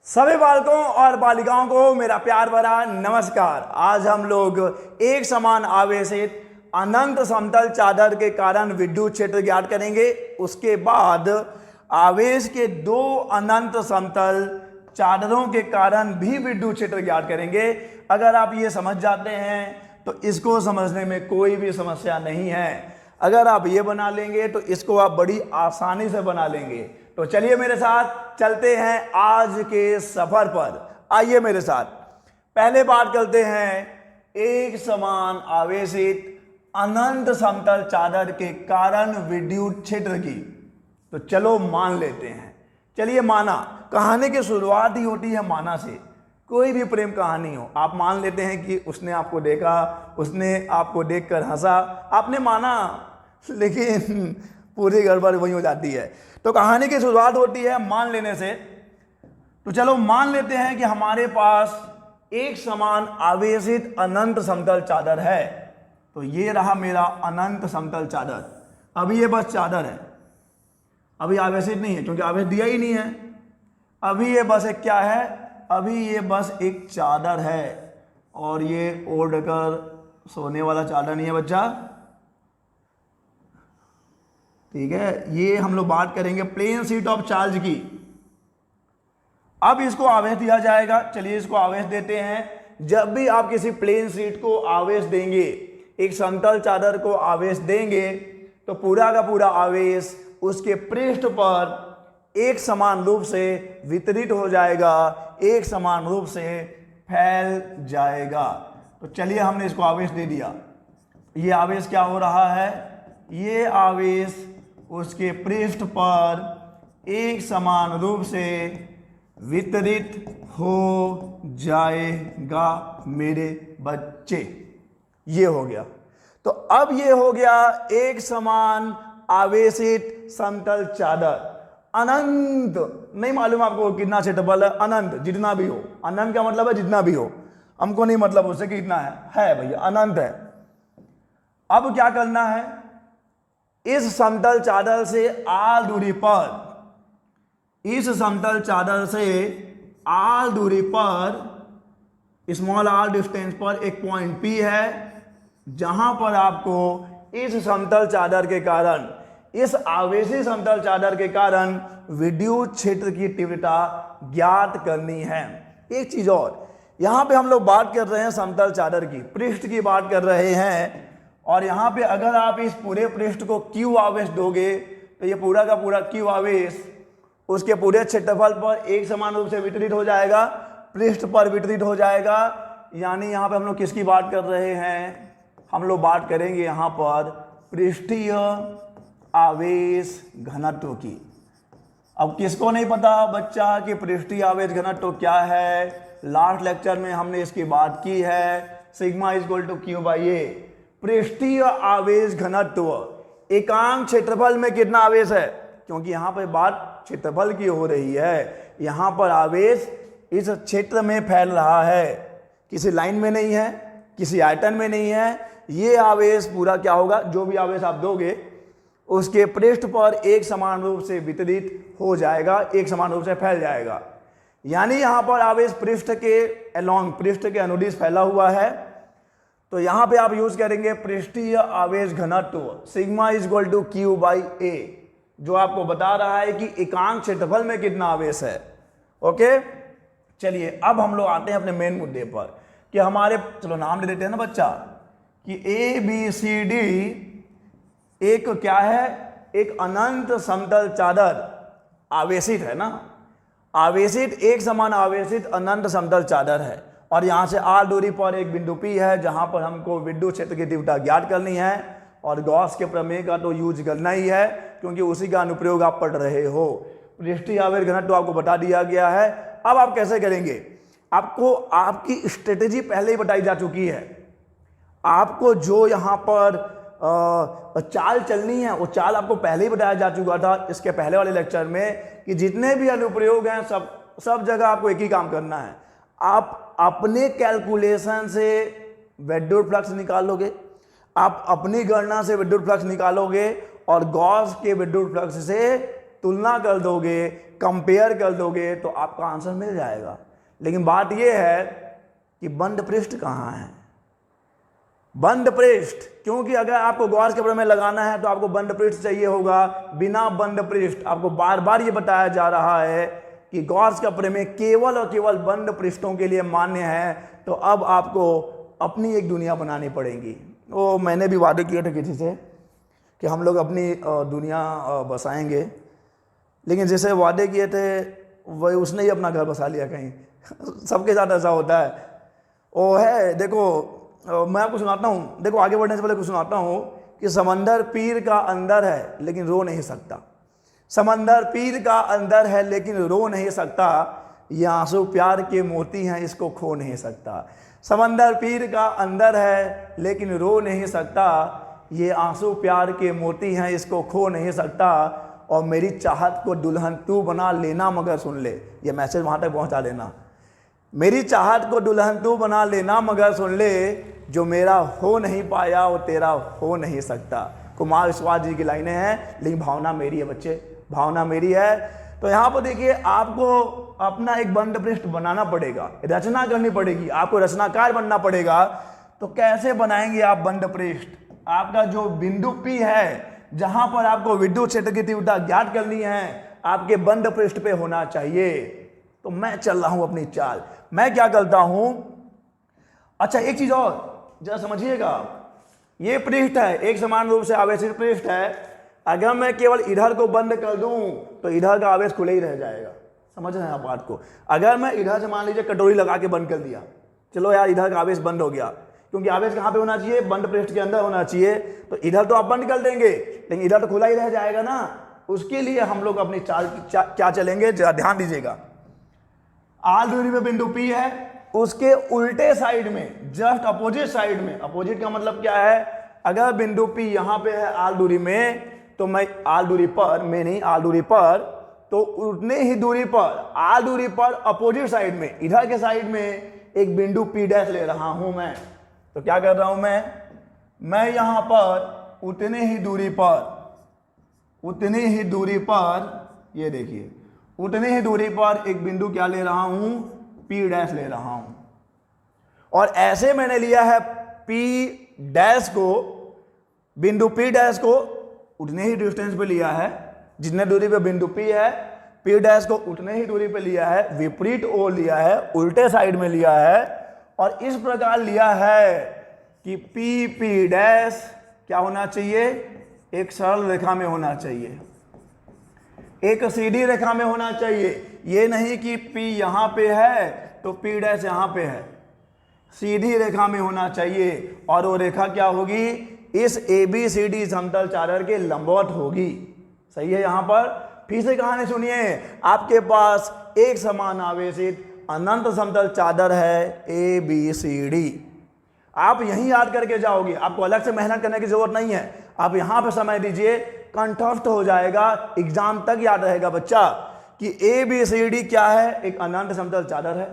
सभी बालकों और बालिकाओं को मेरा प्यार भरा नमस्कार। आज हम लोग एक समान आवेशित अनंत समतल चादर के कारण विद्युत क्षेत्र ज्ञात करेंगे। उसके बाद आवेश के दो अनंत समतल चादरों के कारण भी विद्युत क्षेत्र ज्ञात करेंगे। अगर आप ये समझ जाते हैं तो इसको समझने में कोई भी समस्या नहीं है। अगर आप ये बना लेंगे तो इसको आप बड़ी आसानी से बना लेंगे। तो चलिए मेरे साथ चलते हैं आज के सफर पर। आइए मेरे साथ पहले बात करते हैं एक समान आवेशित अनंत समतल चादर के कारण विद्युत क्षेत्र की। तो चलो मान लेते हैं। चलिए माना, कहानी की शुरुआत ही होती है माना से। कोई भी प्रेम कहानी हो, आप मान लेते हैं कि उसने आपको देखा, उसने आपको देखकर हंसा, आपने माना, लेकिन पूरी गड़बड़ वही हो जाती है। तो कहानी की शुरुआत होती है मान लेने से। तो चलो मान लेते हैं कि हमारे पास एक समान आवेशित अनंत समतल चादर है। तो ये रहा मेरा अनंत समतल चादर। अभी ये बस चादर है, अभी आवेशित नहीं है क्योंकि आवेश दिया ही नहीं है। अभी ये बस एक क्या है, अभी ये बस एक चादर है। और ये ओढ़ कर सोने वाला चादर नहीं है बच्चा, ठीक है। ये हम लोग बात करेंगे प्लेन शीट ऑफ चार्ज की। अब इसको आवेश दिया जाएगा। चलिए इसको आवेश देते हैं। जब भी आप किसी प्लेन शीट को आवेश देंगे, एक समतल चादर को आवेश देंगे, तो पूरा का पूरा आवेश उसके पृष्ठ पर एक समान रूप से वितरित हो जाएगा, एक समान रूप से फैल जाएगा। तो चलिए हमने इसको आवेश दे दिया। ये आवेश क्या हो रहा है, ये आवेश उसके पृष्ठ पर एक समान रूप से वितरित हो जाएगा मेरे बच्चे। ये हो गया। तो अब ये हो गया एक समान आवेशित समतल चादर। अनंत नहीं मालूम आपको कितना क्षेत्रफल है, अनंत जितना भी हो। अनंत का मतलब है जितना भी हो, हमको नहीं मतलब उससे कि कितना है भैया, अनंत है। अब क्या करना है, इस समतल चादर से आर दूरी पर, इस समतल चादर से आर दूरी पर, स्मॉल आर डिस्टेंस पर एक पॉइंट P है, जहां पर आपको इस समतल चादर के कारण, इस आवेशी समतल चादर के कारण विद्युत क्षेत्र की तीव्रता ज्ञात करनी है। एक चीज और, यहां पे हम लोग बात कर रहे हैं समतल चादर की, पृष्ठ की बात कर रहे हैं। और यहां पे अगर आप इस पूरे पृष्ठ को Q आवेश दोगे तो ये पूरा का पूरा Q आवेश उसके पूरे क्षेत्रफल पर एक समान रूप से वितरित हो जाएगा, पृष्ठ पर वितरित हो जाएगा। यानी यहां पे हम लोग किसकी बात कर रहे हैं, हम लोग बात करेंगे यहां पर पृष्ठीय आवेश घनत्व की। अब किसको नहीं पता बच्चा कि पृष्ठीय आवेश घनत्व क्या है, लास्ट लेक्चर में हमने इसकी बात की है। Sigma is equal to Q by A। पृष्ठीय आवेश घनत्व एकांक क्षेत्रफल में कितना आवेश है, क्योंकि यहां पर बात क्षेत्रफल की हो रही है। यहां पर आवेश इस क्षेत्र में फैल रहा है, किसी लाइन में नहीं है, किसी आयतन में नहीं है। ये आवेश पूरा क्या होगा, जो भी आवेश आप दोगे उसके पृष्ठ पर एक समान रूप से वितरित हो जाएगा, एक समान रूप से फैल जाएगा। यानी यहां पर आवेश पृष्ठ के अलोंग, पृष्ठ के अनुदिश फैला हुआ है। तो यहां पे आप यूज करेंगे पृष्ठीय आवेश घनत्व sigma is equal to Q by A, जो आपको बता रहा है कि एकांक क्षेत्रफल में कितना आवेश है। ओके, चलिए अब हम लोग आते हैं अपने मेन मुद्दे पर कि हमारे, चलो नाम ले देते हैं ना बच्चा, कि ABCD एक क्या है, एक अनंत समतल चादर आवेशित है ना, आवेशित एक समान आवेशित अनंत समतल चादर है। और यहां से आर दूरी पर एक बिंदु P है, जहां पर हमको विद्युत क्षेत्र की तीव्रता ज्ञात करनी है। और गॉस के प्रमेय का तो यूज करना ही है, क्योंकि उसी का अनुप्रयोग आप पढ़ रहे हो। पृष्ठीय आवेश घनत्व आपको बता दिया गया है। अब आप कैसे करेंगे, आपको आपकी स्ट्रेटेजी पहले ही बताई जा चुकी है। आपको जो यहाँ पर चाल चलनी है, वो चाल आपको पहले ही बताया जा चुका था इसके पहले वाले लेक्चर में, कि जितने भी अनुप्रयोग हैं सब जगह आपको एक ही काम करना है। आप अपने कैलकुलेशन से विद्युत फ्लक्स निकालोगे, आप अपनी गणना से विद्युत फ्लक्स निकालोगे, और गॉस के विद्युत फ्लक्स से तुलना कर दोगे, कंपेयर कर दोगे तो आपका आंसर मिल जाएगा। लेकिन बात यह है कि बंद पृष्ठ कहाँ है, बंद पृष्ठ, क्योंकि अगर आपको गॉस के प्रमेय लगाना है तो आपको बंद पृष्ठ चाहिए होगा। बिना बंद पृष्ठ, आपको बार बार ये बताया जा रहा है कि गॉस का प्रमेय केवल और केवल बंद पृष्ठों के लिए मान्य है। तो अब आपको अपनी एक दुनिया बनानी पड़ेगी। वो मैंने भी वादे किए थे किसी से कि हम लोग अपनी दुनिया बसाएंगे, लेकिन जैसे वादे किए थे वही उसने ही अपना घर बसा लिया कहीं। सबके साथ ऐसा होता है। वो है, देखो मैं आपको सुनाता हूँ, देखो आगे बढ़ने से पहले कुछ सुनाता हूँ कि समंदर पीर का अंदर है लेकिन रो नहीं सकता। समंदर पीर का अंदर है लेकिन रो नहीं सकता, ये आंसू प्यार के मोती हैं इसको खो नहीं सकता। समंदर पीर का अंदर है लेकिन रो नहीं सकता, ये आंसू प्यार के मोती हैं इसको खो नहीं सकता। और मेरी चाहत को दुल्हन तू बना लेना मगर सुन ले, ये मैसेज वहाँ तक पहुँचा देना। मेरी चाहत को दुल्हन तू बना लेना मगर सुन ले, जो मेरा हो नहीं पाया वो तेरा हो नहीं सकता। कुमार विश्वास जी की लाइनें हैं, लेकिन भावना मेरी है बच्चे, भावना मेरी है। तो यहाँ पर देखिए आपको अपना एक बंद पृष्ठ बनाना पड़ेगा, रचना करनी पड़ेगी, आपको रचनाकार बनना पड़ेगा। तो कैसे बनाएंगे आप बंद पृष्ठ? आपका जो बिंदु P है जहां पर आपको विद्युत क्षेत्र की तीव्रता ज्ञात करनी है, आपके बंद पृष्ठ पे होना चाहिए। तो मैं चल रहा हूं अपनी चाल, मैं क्या करता हूं। अच्छा एक चीज और जरा समझिएगा, ये पृष्ठ है, एक समान रूप से आवेशित पृष्ठ है। अगर मैं केवल इधर को बंद कर दूं तो इधर का आवेश खुले ही रह जाएगा। समझ रहे हैं आप बात को? अगर मैं इधर से मान लीजिए कटोरी लगा के बंद कर दिया, चलो यार इधर का आवेश बंद हो गया, क्योंकि आवेश कहाँ पे होना चाहिए? बंद पृष्ठ के अंदर होना चाहिए। तो इधर तो आप बंद कर देंगे लेकिन इधर तो खुला ही रह जाएगा ना। उसके लिए हम लोग अपनी चाल क्या चलेंगे, जरा ध्यान दीजिएगा। आल दूरी पे बिंदु P है, उसके उल्टे साइड में, जस्ट अपोजिट साइड में, अपोजिट का मतलब क्या है? अगर बिंदु P यहां पे है आल दूरी में, तो मैं आल दूरी पर, मैं नहीं आल दूरी पर, तो उतने ही दूरी पर, आल दूरी पर अपोजिट साइड में, इधर के साइड में एक बिंदु P डैश ले रहा हूं मैं। तो क्या कर रहा हूं मैं यहां पर उतने ही दूरी पर, उतनी ही दूरी पर, ये देखिए उतनी ही दूरी पर एक बिंदु क्या ले रहा हूं? P डैश ले रहा हूं। और ऐसे मैंने लिया है P डैश को, बिंदु P डैश को उतने ही डिस्टेंस पे लिया है, जितने दूरी पे बिंदु P है, P डैश को उतने ही दूरी पे लिया है, विपरीत ओर लिया है, उल्टे साइड में लिया है। और इस प्रकार लिया है कि P डैश क्या होना चाहिए? एक सरल रेखा में होना चाहिए, एक सीधी रेखा में होना चाहिए। ये नहीं कि P यहां पे है तो P डैश यहां पे है, सीधी रेखा में होना चाहिए। और वो रेखा क्या होगी? इस ABCD समतल चादर के लंबवत होगी। सही है? यहां पर फिर से कहानी सुनिए, आपके पास एक समान आवेशित अनंत समतल चादर है ABCD। आप यही याद करके जाओगे, आपको अलग से मेहनत करने की जरूरत नहीं है। आप यहां पे समय दीजिए, कंठस्थ हो जाएगा, एग्जाम तक याद रहेगा बच्चा कि ABCD क्या है? एक अनंत समतल चादर है,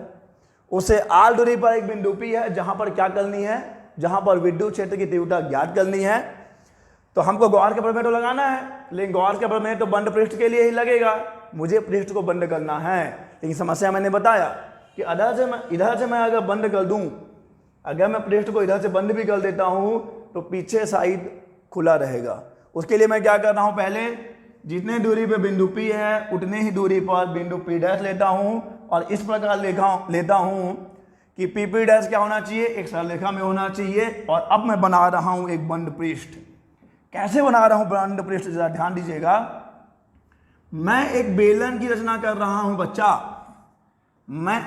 उसे आल दूरी पर एक बिंदु P है, जहां पर क्या करनी है? जहां पर विद्युत क्षेत्र की तीव्रता ज्ञात करनी है। तो हमको गॉस का प्रमेय तो लगाना है, लेकिन गॉस का प्रमेय तो बंद पृष्ठ के लिए ही लगेगा, मुझे पृष्ठ को बंद करना है। लेकिन समस्या मैंने बताया कि इधर से मैं अगर बंद कर दूं, अगर मैं पृष्ठ को इधर से बंद भी कर देता हूं तो पीछे साइड खुला रहेगा। उसके लिए मैं क्या कर रहा हूं? पहले जितने दूरी पे बिंदु P है उतने ही दूरी पर बिंदु P डैश लेता हूं, और इस प्रकार लेता हूं कि P डैश क्या होना चाहिए? एक सरल रेखा में होना चाहिए। और अब मैं बना रहा हूं एक बंद पृष्ठ। कैसे बना रहा हूं बंद पृष्ठ? जरा ध्यान दीजिएगा। मैं एक बेलन की रचना कर रहा हूं बच्चा।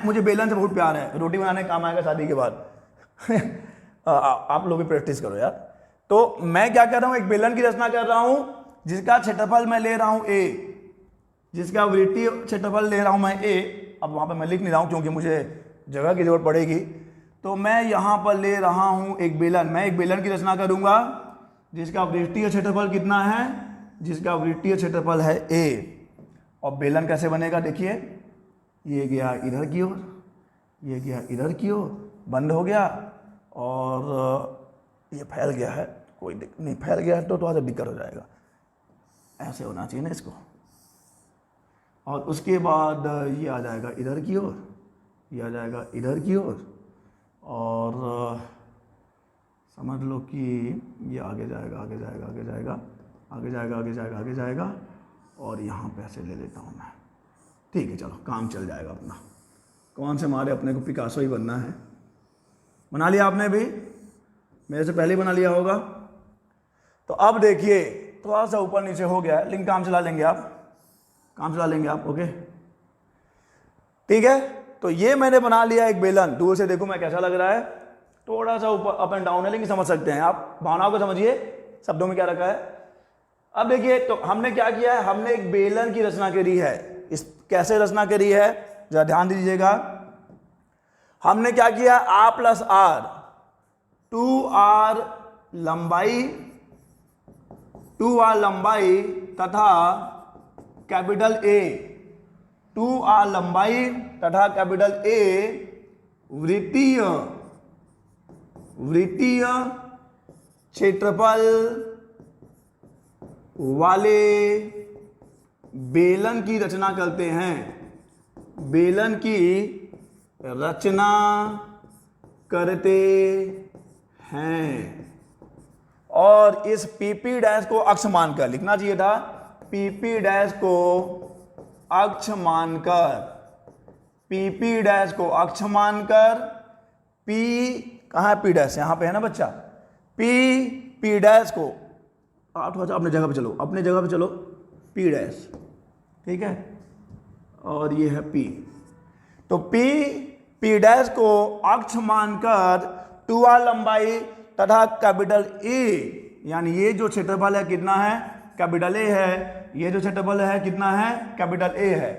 मुझे बेलन से बहुत प्यार है, रोटी बनाने का काम आएगा शादी के बाद। आप लोग भी प्रैक्टिस करो यार। तो मैं क्या कर रहा हूं? एक बेलन की रचना कर रहा हूं, जिसका क्षेत्रफल मैं ले रहा हूं A, जिसका वृत्तीय क्षेत्रफल ले रहा हूं मैं A। अब वहां पे मैं लिख नहीं रहा हूं क्योंकि मुझे जगह की जरूरत पड़ेगी। तो मैं यहां पर ले रहा हूं एक बेलन, मैं एक बेलन की रचना करूंगा जिसका वृत्तीय क्षेत्रफल कितना है? जिसका वृत्तीय क्षेत्रफल है A। और बेलन कैसे बनेगा? देखिए, ये गया इधर की ओर, ये गया इधर की ओर, बंद हो गया, और ये फैल गया है, कोई नहीं फैल गया है तो थोड़ा सा दिक्कत हो जाएगा। ऐसे होना चाहिए ना इसको, और उसके बाद ये आ जाएगा इधर की ओर, ये आ जाएगा इधर की ओर, और समझ लो कि ये आगे जाएगा आगे जाएगा आगे जाएगा आगे जाएगा आगे जाएगा आगे जाएगा, और यहाँ पे ऐसे ले लेता हूँ मैं। ठीक है, चलो काम चल जाएगा अपना। कौन से मारे, अपने को पिकासो ही बनना है। बना लिया आपने भी, मेरे से पहले ही बना लिया होगा। तो अब देखिए थोड़ा सा ऊपर नीचे हो गया है, लेकिन काम चला लेंगे आप, काम चला लेंगे आप। ओके ठीक है, तो ये मैंने बना लिया एक बेलन। दूर से देखो मैं कैसा लग रहा है, थोड़ा सा ऊपर अप एंड डाउन है, लेकिन समझ सकते हैं आप, भावनाओं को समझिए, शब्दों में क्या रखा है। अब देखिए तो हमने क्या किया है, हमने एक बेलन की रचना करी है। इस कैसे रचना करी है जरा ध्यान दीजिएगा। हमने क्या किया, आ प्लस आर, 2r लंबाई, 2r लंबाई तथा कैपिटल A, 2r लंबाई तथा कैपिटल A वृत्तीय क्षेत्रफल वाले बेलन की रचना करते हैं, बेलन की रचना करते हैं। और इस PP डैश को अक्ष मानकर लिखना चाहिए था, PP डैश को अक्ष मानकर, PP डैश को अक्ष मानकर, P कहाँ है, P डैश यहाँ पे है ना बच्चा, P डैश को, आप थोड़ा सा अपने जगह पे चलो, अपने जगह पे चलो, P डैश, ठीक है, और ये है P। तो P डैश को अक्ष मानकर 2r लंबाई तथा कैपिटल A, यानी ये जो क्षेत्रफल है कितना है, कैपिटल A है, ये जो क्षेत्रफल है कितना है, कैपिटल A है।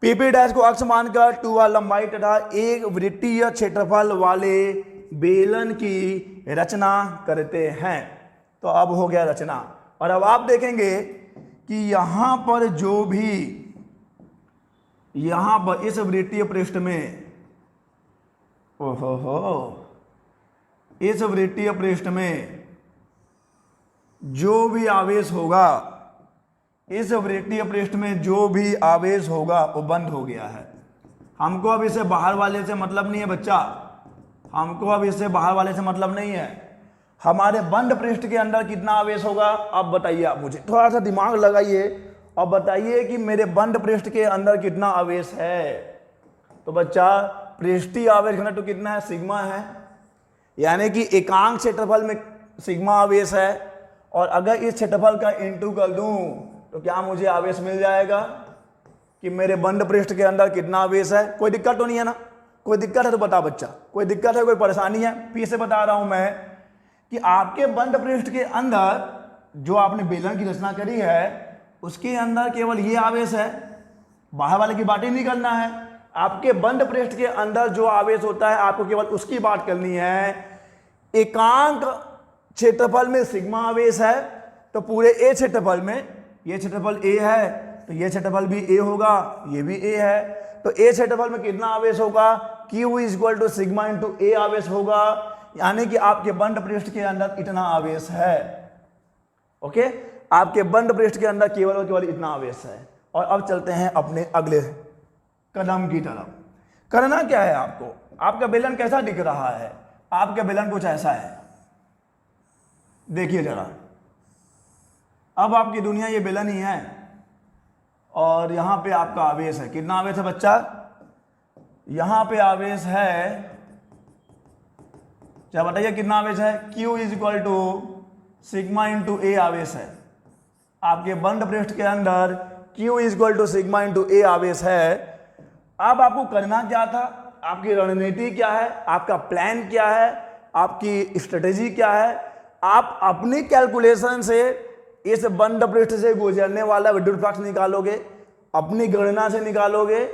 PP डैश को अक्ष मानकर 2r लंबाई तथा एक वृत्तीय क्षेत्रफल वाले बेलन की रचना करते हैं। तो अब हो गया रचना। और अब आप देखेंगे कि यहां पर जो भी, यहां पर इस वृत्तीय पृष्ठ में, ओहो, इस वृत्तीय पृष्ठ में जो भी आवेश होगा, इस वृत्तीय पृष्ठ में जो भी आवेश होगा वो बंद हो गया है। हमको अब इसे बाहर वाले से मतलब नहीं है बच्चा, हमको अब इससे बाहर वाले से मतलब नहीं है। हमारे बंद पृष्ठ के अंदर कितना आवेश होगा, अब बताइए आप मुझे, थोड़ा सा दिमाग लगाइए और बताइए कि मेरे बंद पृष्ठ के अंदर कितना आवेश है। तो बच्चा पृष्ठीय आवेश घनत्व कितना है, सिग्मा है, यानी कि एकांक क्षेत्रफल में सिग्मा आवेश है। और अगर इस क्षेत्रफल का इंटू कर दूं तो क्या मुझे आवेश मिल जाएगा कि मेरे बंद पृष्ठ के अंदर कितना आवेश है। कोई दिक्कत तो नहीं है ना, कोई दिक्कत है तो बता बच्चा, कोई दिक्कत है, कोई परेशानी है। फिर से बता रहा हूं मैं कि आपके बंद पृष्ठ के अंदर जो आपने बेलन की रचना करी है उसके अंदर केवल ये आवेश है, बाहर वाले की बात ही नहीं करना है। आपके बंद पृष्ठ के अंदर जो आवेश होता है आपको केवल उसकी बात करनी है। एकांक क्षेत्रफल में सिग्मा आवेश है, तो पूरे ए क्षेत्रफल में, ये क्षेत्रफल ए है तो ये क्षेत्रफल भी ए होगा, ये भी ए है, तो ए क्षेत्रफल में कितना आवेश होगा, Q equal to sigma into A आवेश होगा, यानी कि आपके बंद पृष्ठ के अंदर इतना आवेश है। ओके, आपके बंद पृष्ठ के अंदर केवल और केवल इतना आवेश है। और अब चलते हैं अपने अगले कदम की तरफ। करना क्या है आपको, आपका बेलन कैसा दिख रहा है, आपका बेलन कुछ ऐसा है, देखिए जरा। अब आपकी दुनिया ये बेलन ही है और यहां पे आपका आवेश है, कितना आवेश है बच्चा, यहां पे आवेश है, क्या बताइए कितना आवेश है, Q is equal to sigma into A आवेश है। आपके बंद पृष्ठ के अंदर Q is equal to sigma into A आवेश है। अब आपको करना क्या था, आपकी रणनीति क्या है, आपका प्लान क्या है, आपकी स्ट्रेटेजी क्या है। आप अपनी कैलकुलेशन से इस बंद पृष्ठ से गुजरने वाला विद्युत फ्लक्स निकालोगे, अपनी गणना से निकालोगे,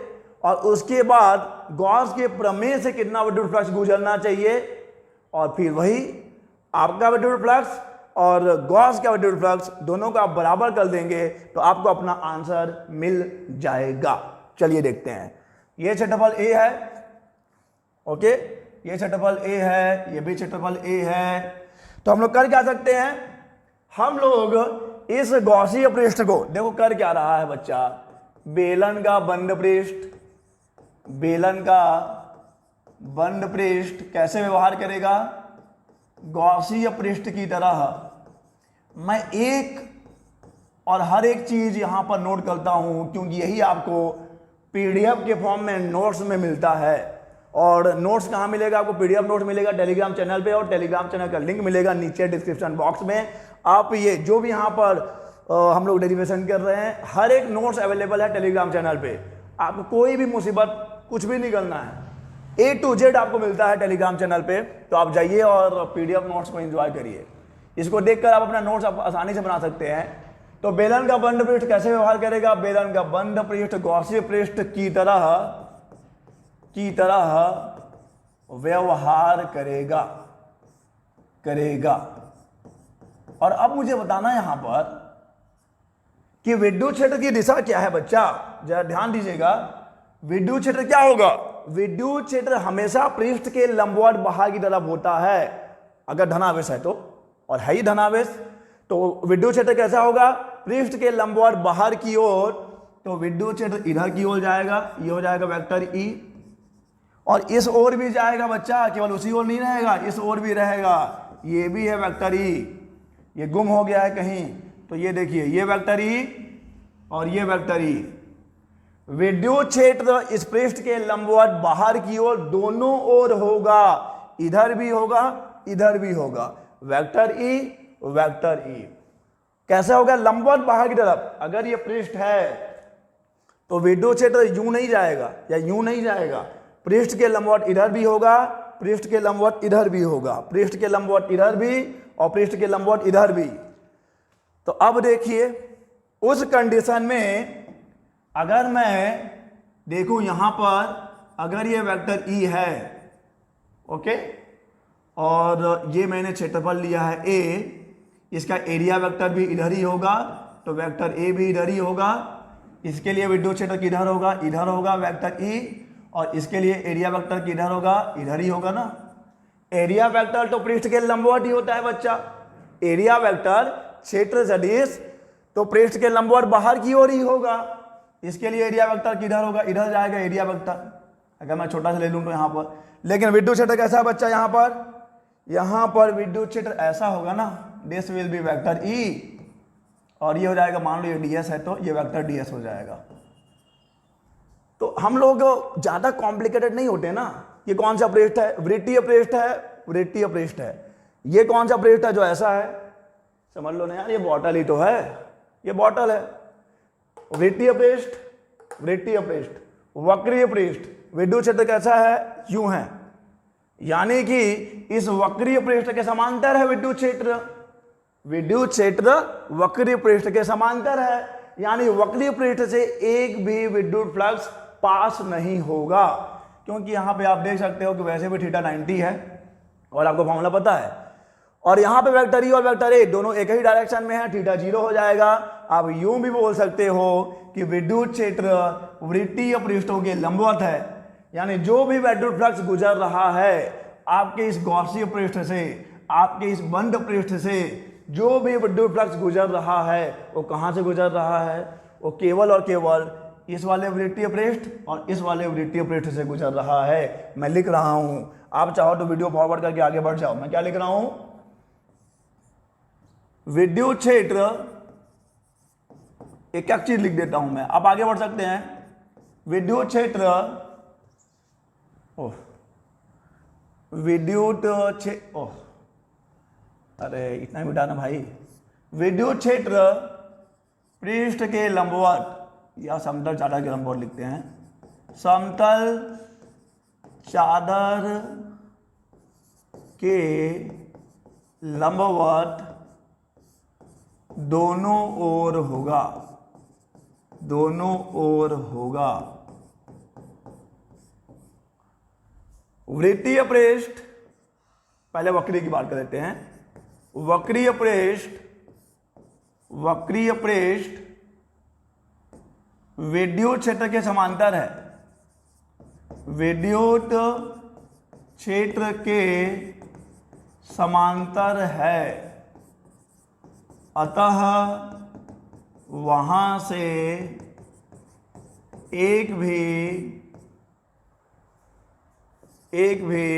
और उसके बाद गॉस के प्रमेय से कितना विद्युत फ्लक्स गुजरना चाहिए, और फिर वही आपका विद्युत फ्लक्स और गॉस का विद्युत फ्लक्स दोनों का आप बराबर कर देंगे तो आपको अपना आंसर मिल जाएगा। चलिए देखते हैं। ये क्षेत्रफल ए है, ओके, ये क्षेत्रफल ए है, ये भी क्षेत्रफल ए है। तो हम लोग कर क्या सकते हैं, हम लोग इस गॉसीय पृष्ठ को, देखो कर क्या रहा है बच्चा, बेलन का बंद पृष्ठ, बेलन का बंद पृष्ठ कैसे व्यवहार करेगा? गॉसीय पृष्ठ की तरह। मैं एक और हर एक चीज यहां पर नोट करता हूं क्योंकि यही आपको पीडीएफ के फॉर्म में नोट्स में मिलता है। और नोट्स कहां मिलेगा आपको? पीडीएफ नोट्स मिलेगा टेलीग्राम चैनल पे, और टेलीग्राम चैनल का लिंक मिलेगा नीचे डिस्क्रिप्शन बॉक्स में। आप ये जो भी यहां पर हम लोग डेरिवेशन कर रहे हैं, हर एक नोट्स अवेलेबल है टेलीग्राम चैनल पे। आपको कोई भी मुसीबत कुछ भी नहीं करना है, A to Z आपको मिलता है टेलीग्राम चैनल पे। तो आप जाइए और पीडीएफ नोट्स को एंजॉय करिए। इसको देखकर आप अपना नोट्स आप आसानी से बना सकते हैं। तो बेलन का बंद पृष्ठ कैसे व्यवहार करेगा? बेलन का बंद पृष्ठ गॉसीय पृष्ठ की तरह व्यवहार करेगा। और अब मुझे बताना यहां पर कि विद्युत क्षेत्र की दिशा क्या है बच्चा, जरा ध्यान दीजिएगा। विद्युत क्षेत्र क्या होगा? विद्युत क्षेत्र हमेशा पृष्ठ के लंबवत बाहर की तरफ होता है, अगर धनावेश है तो, और है ही धनावेश। तो विद्युत क्षेत्र कैसा होगा? पृष्ठ के लंबवत बाहर की ओर। तो विद्युत क्षेत्र इधर की ओर जाएगा, ये हो जाएगा वेक्टर ई। और इस ओर भी जाएगा बच्चा, केवल उसी ओर नहीं रहेगा, इस ओर भी रहेगा। ये भी है वेक्टर ई, ये गुम हो गया है कहीं, तो ये देखिए, ये वेक्टर ई और ये वेक्टर ई। विद्युत क्षेत्र इस पृष्ठ के लंबवत बाहर की ओर दोनों ओर होगा, इधर भी होगा, इधर भी होगा। वेक्टर ई, वेक्टर ई कैसे होगा? लंबवत बाहर की तरफ। अगर ये पृष्ठ है तो विद्युत क्षेत्र यूं नहीं जाएगा या यूं नहीं जाएगा, पृष्ठ के लंबवत इधर भी होगा, पृष्ठ के लंबवत इधर भी होगा, पृष्ठ के लंबवत इधर भी और पृष्ठ के लंबवत इधर भी। तो अब देखिए, उस कंडीशन में अगर मैं देखूं यहां पर, अगर ये वेक्टर ई है, ओके, और ये मैंने क्षेत्रफल लिया है ए, इसका एरिया वेक्टर भी इधर ही होगा, तो वेक्टर ए भी इधर ही होगा। इसके लिए विद्युत क्षेत्र किधर होगा? इधर होगा वेक्टर ई। और इसके लिए एरिया वेक्टर किधर होगा? इधर ही होगा ना। एरिया वेक्टर तो पृष्ठ के लंबवत ही होता है बच्चा। एरिया वेक्टर क्षेत्र सदिश तो पृष्ठ के लंबवत बाहर की ओर ही होगा। इसके लिए एरिया वेक्टर किधर होगा? इधर जाएगा एरिया वेक्टर, अगर मैं छोटा सा ले लूं तो यहां पर। लेकिन विद्युत क्षेत्र कैसा है बच्चा? यहां पर विद्युत क्षेत्र ऐसा होगा ना, this will be vector E, और ये हो जाएगा, मान लो ये ds है तो ये वेक्टर ds हो जाएगा। तो हम लोग ज्यादा कॉम्प्लिकेटेड नहीं होते ना। ये कौन सा पृष्ठ है? वृत्तीय पृष्ठ है, वृत्तीय पृष्ठ है। ये कौन सा पृष्ठ है जो ऐसा है? समझ लो ना यार, ये बॉटल ही तो है, ये बॉटल है। वृत्तीय पृष्ठ, वृत्तीय पृष्ठ, वक्रीय पृष्ठ, विद्युत क्षेत्र कैसा है? यूं है, यानी कि इस वक्रीय पृष्ठ के समांतर है विद्युत क्षेत्र। विद्युत क्षेत्र वक्रीय पृष्ठ के समांतर है, यानी वक्रीय पृष्ठ से एक भी विद्युत फ्लक्स पास नहीं होगा। क्योंकि यहां पे आप देख सकते हो कि वैसे भी थीटा 90 है और आपको फॉर्मूला पता है, और यहां पे वेक्टर ई और वेक्टर ए दोनों एक ही डायरेक्शन में है, थीटा 0 हो जाएगा। आप यूं भी बोल सकते हो कि विद्युत क्षेत्र वृत्तीय पृष्ठों के लंबवत है, यानी जो भी विद्युत फ्लक्स गुजर रहा है आपके इस गॉसीय पृष्ठ से, आपके इस बंद पृष्ठ से, जो भी विद्युत फ्लक्स गुजर रहा है वो कहां से गुजर रहा है? वो केवल और केवल इस वाले वृत्तीय पृष्ठ और इस वाले वृत्तीय पृष्ठ से गुजर रहा है। मैं लिख रहा हूं, आप चाहो तो वीडियो फॉरवर्ड करके आगे बढ़ जाओ। मैं क्या लिख रहा हूं? विद्युत क्षेत्र, एक एक चीज लिख देता हूं मैं, आप आगे बढ़ सकते हैं। विद्युत क्षेत्र, विद्युत क्षेत्र, अरे इतना ही मिटाना भाई। विद्युत क्षेत्र पृष्ठ के लंबवत या समतल चादर के लंबवत लिखते हैं, समतल चादर के लंबवत दोनों ओर होगा, दोनों ओर होगा। वृत्तीय पृष्ठ, पहले वक्रीय की बात कर लेते हैं। वक्रीय पृष्ठ, वक्रीय पृष्ठ विद्युत क्षेत्र के समांतर है, विद्युत क्षेत्र के समांतर है, अतः वहां से एक भी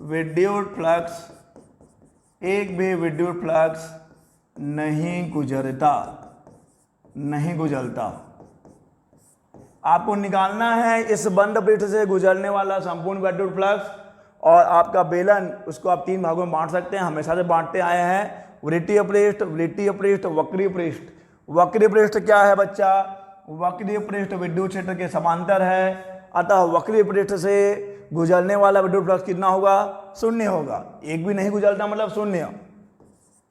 विद्युत फ्लक्स नहीं गुजरता। आपको निकालना है इस बंद पृष्ठ से गुजरने वाला संपूर्ण विद्युत फ्लक्स, और आपका बेलन उसको आप 3 भागों में बांट सकते हैं, हमेशा से बांटते आए हैं। वृत्तीय पृष्ठ, वक्रीय पृष्ठ। वक्रीय पृष्ठ क्या है बच्चा? वक्रीय पृष्ठ विद्युत क्षेत्र के समांतर है, अतः वक्रीय पृष्ठ से गुजरने वाला विद्युत फ्लक्स कितना होगा? 0 होगा। एक भी नहीं गुजरता मतलब 0,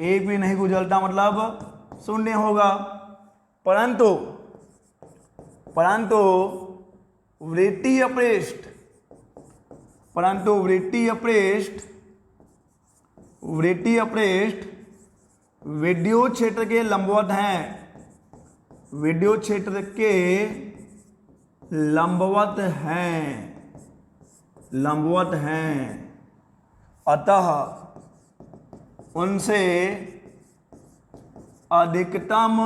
एक भी नहीं गुजरता मतलब 0 होगा। परंतु वृत्तीय पृष्ठ विद्युत क्षेत्र के लंबवत हैं, अतः उनसे अधिकतम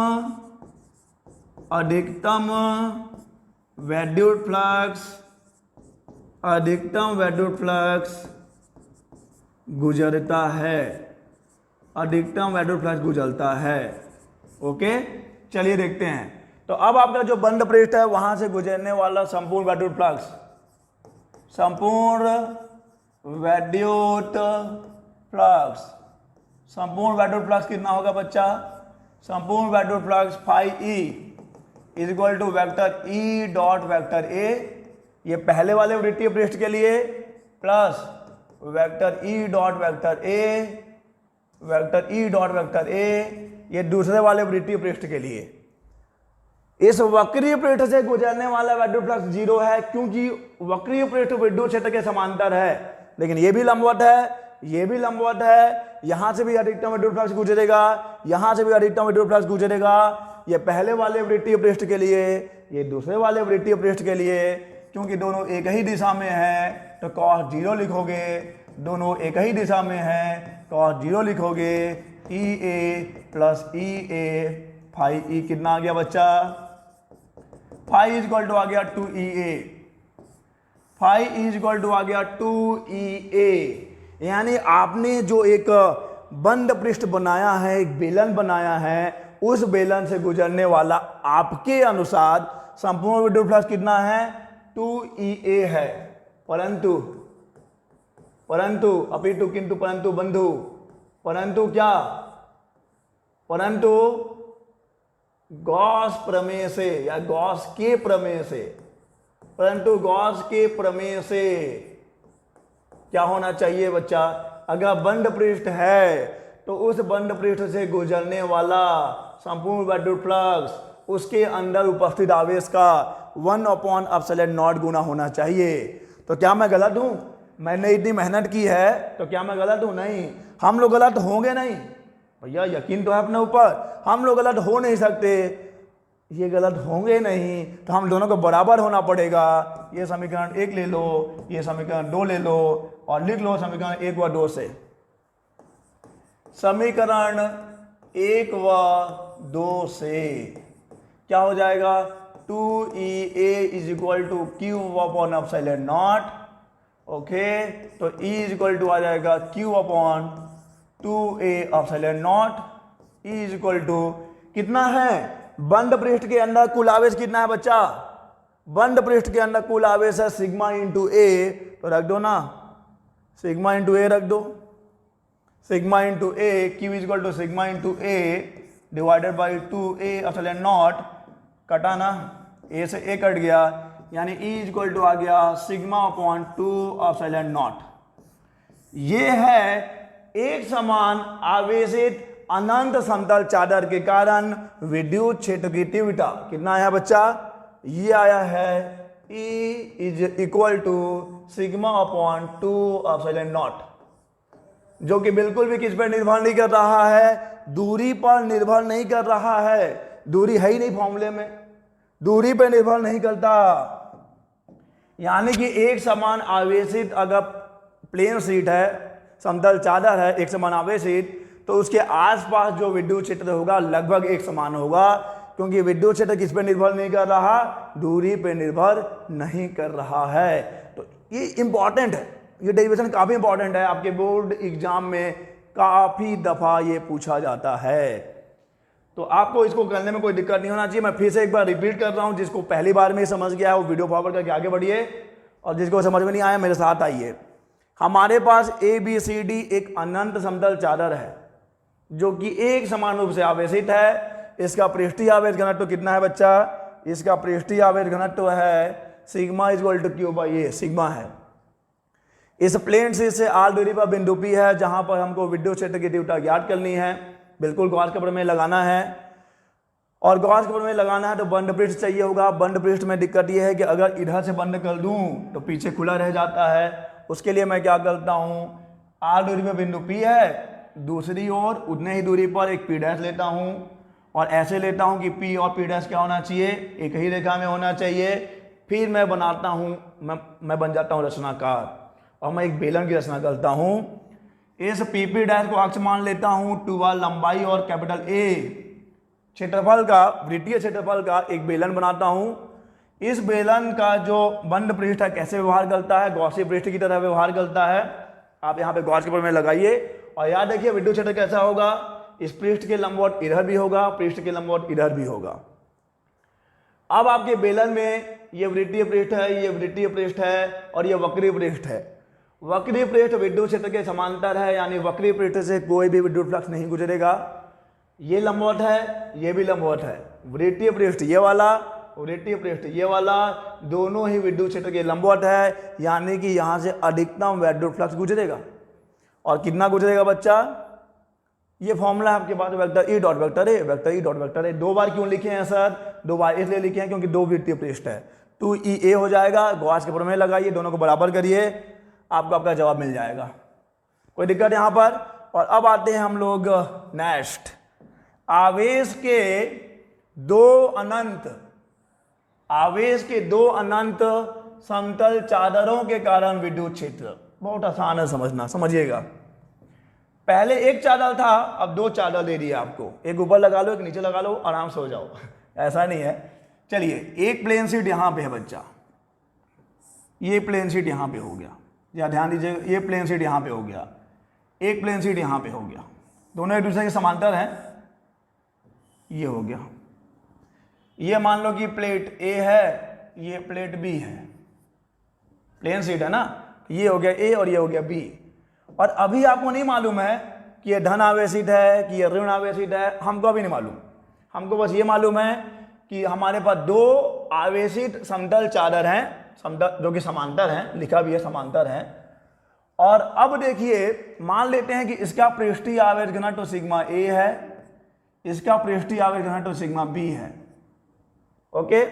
विद्युत फ्लक्स गुजरता है। ओके, चलिए देखते हैं। तो अब आपका जो बंद पृष्ठ है वहां से गुजरने वाला संपूर्ण विद्युत फ्लक्स कितना होगा बच्चा? संपूर्ण विद्युत flux phi E is equal to vector E dot vector A, ये पहले वाले वृत्तीय पृष्ठ के लिए, plus vector E dot vector A ये दूसरे वाले वृत्तीय पृष्ठ के लिए। इस वक्रीय पृष्ठ से गुजरने वाला विद्युत फ्लक्स 0 है, क्योंकि वक्रीय पृष्ठ विद्युत क्षेत्र के समांतर है, लेकिन ये भी लंबवत है, यहां से भी अधिकतम विद्युत फ्लक्स गुजरेगा, यहां से भी अधिकतम विद्युत फ्लक्स गुजरेगा। ये पहले वाले वृत्तीय पृष्ठ के लिए, ये दूसरे वाले वृत्तीय पृष्ठ के लिए, क्योंकि दोनों एक ही दिशा में है तो cos 0 लिखोगे, दोनों एक ही दिशा में है cos 0 लिखोगे, ई ए प्लस ई ए फाई ई कितना आ गया बच्चा? फाई इज इक्वल टू आ गया 2EA, यानी आपने जो एक बंद पृष्ठ बनाया है, एक बेलन बनाया है, उस बेलन से गुजरने वाला आपके अनुसार संपूर्ण विद्युत फ्लक्स कितना है? 2EA है। परंतु अपितु किंतु परंतु बंधु, परंतु क्या? परंतु गॉस प्रमेय से या गॉस के प्रमेय से क्या होना चाहिए बच्चा? अगर बंद पृष्ठ है तो उस बंद पृष्ठ से गुजरने वाला संपूर्ण विद्युत फ्लक्स उसके अंदर उपस्थित आवेश का 1/ε0 गुना होना चाहिए। तो क्या मैं गलत हूं? मैंने इतनी मेहनत की है तो क्या मैं गलत हूं? नहीं, हम लोग गलत होंगे नहीं भैया, यकीन तो है अपने ऊपर, हम लोग गलत हो नहीं सकते, ये गलत होंगे नहीं, तो हम दोनों को बराबर होना पड़ेगा। ये समीकरण 1 ले लो, ये समीकरण 2 ले लो और लिख लो समीकरण 1 व 2 से। समीकरण 1 व 2 से क्या हो जाएगा? 2EA is equal to Q upon epsilon naught. Okay, तो E इज इक्वल टू आ जाएगा Q upon 2A epsilon naught. E is equal to कितना है? बंद पृष्ठ के अंदर कुल आवेश कितना है बच्चा? बंद पृष्ठ के अंदर कुल आवेश है सिग्मा इंटू ए, तो रख दो ना, सिग्मा इंटू ए रख दो, sigma into A, Q is equal to sigma into A divided by 2A epsilon naught, कटा ना, ए से ए कट गया, यानी E इज इक्वल टू आ गया सिग्मा अपॉन 2 एप्सिलॉन नॉट। ये है एक समान आवेशित अनंत समतल चादर के कारण विद्युत क्षेत्र की तीव्रता कितना आया बच्चा? ये आया है E is equal to sigma upon 2 epsilon naught, जो कि बिल्कुल भी किस पर निर्भर नहीं कर रहा है? दूरी पर निर्भर नहीं कर रहा है। दूरी है ही नहीं फॉर्मूले में, दूरी पर निर्भर नहीं करता। यानी कि एक समान आवेशित अगर प्लेन शीट है, समतल चादर है, एक समान आवेशित, तो उसके आसपास जो विद्युत क्षेत्र होगा लगभग एक समान होगा। क्योंकि विद्युत क्षेत्र किस पे निर्भर नहीं कर रहा, दूरी पे निर्भर नहीं कर रहा है। तो ये इंपॉर्टेंट है, ये डेरिवेशन काफी इंपॉर्टेंट है, आपके बोर्ड एग्जाम में काफी दफा ये पूछा जाता है। तो आपको इसको करने में कोई दिक्कत नहीं होना चाहिए। मैं फिर से एक बार रिपीट कर रहा हूं, जिसको पहली बार में समझ गया है वो वीडियो फॉरवर्ड करके आगे बढ़िए, और जिसको समझ में नहीं आया मेरे साथ आइए। हमारे पास ABCD एक अनंत समतल चादर है जो कि एक समान रूप से आवेशित है। इसका पृष्ठीय आवेश घनत्व कितना है बच्चा? इसका पृष्ठीय आवेश घनत्व है sigma equal to Q by A, sigma है। इस प्लेन शीट से r दूरी पर बिंदु P है जहां पर हमको विद्युत क्षेत्र की तीव्रता ज्ञात करनी है। बिल्कुल गॉस के प्रमेय लगाना है, और गॉस के प्रमेय लगाना है तो बंद पृष्ठ चाहिए होगा। बंद पृष्ठ में दिक्कत यह है कि अगर इधर से बंद कर दूं तो पीछे खुला रह जाता है। उसके लिए मैं क्या करता हूं, r दूरी पर बिंदु P है, दूसरी ओर उतने ही दूरी पर एक P' लेता हूं, और ऐसे लेता हूं कि P और P' क्या होना चाहिए, एक ही रेखा में होना चाहिए। फिर मैं बनाता हूं, मैं बन जाता हूं रचनाकार, और मैं एक बेलन की रचना करता हूं। इस PP' को अक्ष मान लेता हूं, 2r लंबाई और कैपिटल A क्षेत्रफल का, वृत्तीय क्षेत्रफल का एक बेलन बनाता हूं। इस बेलन का जो बंद पृष्ठ है कैसे व्यवहार करता है, गॉसीय पृष्ठ की तरह व्यवहार करता है। आप यहाँ पे गॉस के प्रमेय लगाइए, और याद रखिए विद्युत क्षेत्र कैसा होगा, इस पृष्ठ के लंबवत इधर भी होगा, पृष्ठ के लंबवत इधर भी होगा। अब आपके बेलन में ये वृत्तीय पृष्ठ है, ये वृत्तीय पृष्ठ है, और ये वक्रीय पृष्ठ है। वक्रीय पृष्ठ विद्युत क्षेत्र के समांतर है, यानी वक्रीय पृष्ठ से कोई भी विद्युत फ्लक्स नहीं गुजरेगा। ये लंबवत है, ये भी लंबवत है। वृत्तीय पृष्ठ ये वाला, वृत्तीय पृष्ठ ये वाला, दोनों ही विद्युत क्षेत्र के लंबवत है, यानी कि यहां से अधिकतम विद्युत फ्लक्स गुजरेगा। और कितना गुजरेगा बच्चा, ये फॉर्मूला है आपके पास, vector E dot vector A, vector E dot vector A. दो बार क्यों लिखे हैं सर, दो बार इसलिए लिखे हैं क्योंकि दो वृत्तीय पृष्ठ है। 2EA हो जाएगा, गॉस के प्रमेय लगाइए, दोनों को बराबर करिए, आपको आपका जवाब मिल जाएगा। कोई दिक्कत यहां पर? और अब आते हैं हम लोग नेक्स्ट, आवेश के दो अनंत समतल चादरों के कारण विद्युत क्षेत्र। बहुत आसान है समझना, समझिएगा। पहले एक चादर था, अब दो चादर दे दिया आपको, एक ऊपर लगा लो, एक नीचे लगा लो, आराम से हो जाओ। ऐसा नहीं है। चलिए, एक प्लेन शीट यहां पे है बच्चा, ये प्लेन शीट यहां पे हो गया, या ध्यान दीजिए, ये प्लेन शीट यहां पे हो गया, एक प्लेन शीट यहां पे हो गया, दोनों एक दूसरे के समांतर हैं। ये हो गया, ये मान लो कि प्लेट A है, ये प्लेट B है, प्लेन शीट है ना, ये हो गया A और ये हो गया B। और अभी आपको नहीं मालूम है कि ये धन आवेशित है कि ये ऋण आवेशित है, हमको अभी नहीं मालूम। हमको बस ये मालूम है कि हमारे पास दो आवेशित समतल चादर हैं, समतल जो कि समांतर हैं, लिखा भी है समांतर हैं। और अब देखिए, मान लेते हैं कि इसका पृष्ठीय आवेश घनत्व सिग्मा A है, इसका पृष्ठीय आवेश घनत्व सिग्मा B है। ओके,